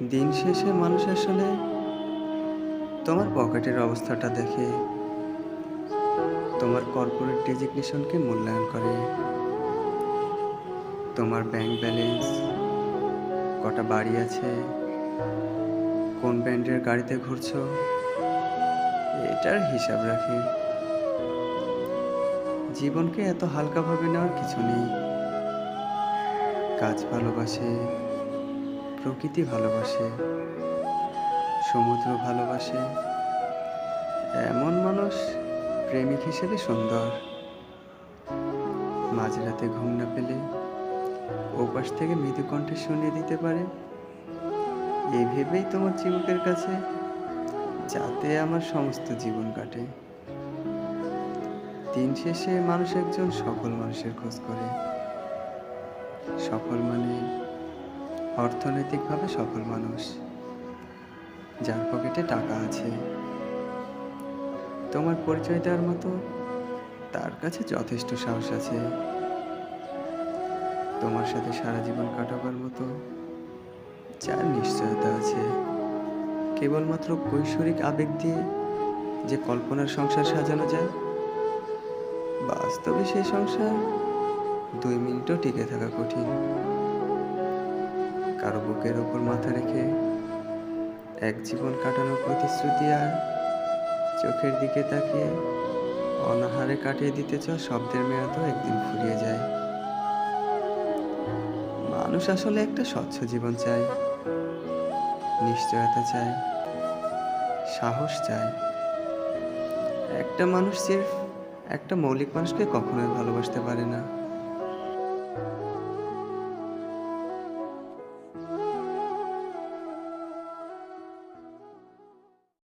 দিন শেষে মানুষ আসলে তোমার পকেটের অবস্থাটা দেখে, তোমার কর্পোরেট ডেজিগনেশনকে মূল্যায়ন করে, তোমার ব্যাংক ব্যালেন্স, কটা বাড়ি আছে, কোন ব্র্যান্ডের গাড়িতে ঘুরছো, এটার হিসাব রাখে। জীবনকে এত হালকাভাবে নেওয়ার কিছু নেই। কাজ ভালোবাসে, প্রকৃতি ভালোবাসে, সমুদ্র ভালোবাসে, এমন মানুষ প্রেমিক হিসেবে সুন্দর। মাঝরাতে ঘুম না পেলে ওপাশ থেকে মৃদু কণ্ঠে শুনিয়ে দিতে পারে, এই ভেবেই তোমার চিবুকের কাছে, যাতে আমার সমস্ত জীবন কাটে। দিন শেষে মানুষ একজন সফল মানুষের খোঁজ করে। সফল মানে অর্থনৈতিকভাবে সফল মানুষ, যার পকেটে টাকা আছে, তোমার পরিচয় দেওয়ার মতো তার কাছে যথেষ্ট সাহস আছে, তোমার সাথে সারা জীবন কাটাবার মতো যার নিশ্চয়তা আছে। কেবলমাত্র কৈশোরিক আবেগ দিয়ে যে কল্পনার সংসার সাজানো যায়, বাস্তবে সেই সংসার 2 মিনিটও টিকে থাকা কঠিন। কারো বুকের ওপর মাথা রেখে এক জীবন কাটানোর প্রতিশ্রুতি আর চোখের দিকে তাকিয়ে অনাহারে কাটিয়ে দিতে চাওয়া শব্দের মেয়াদও একদিন ফুরিয়ে যায়। মানুষ আসলে একটা স্বচ্ছ জীবন চায়, নিশ্চয়তা চায়, সাহস চায়। একটা মানুষ সির্ফ একটা মৌলিক মানুষকে কখনোই ভালোবাসতে পারে না।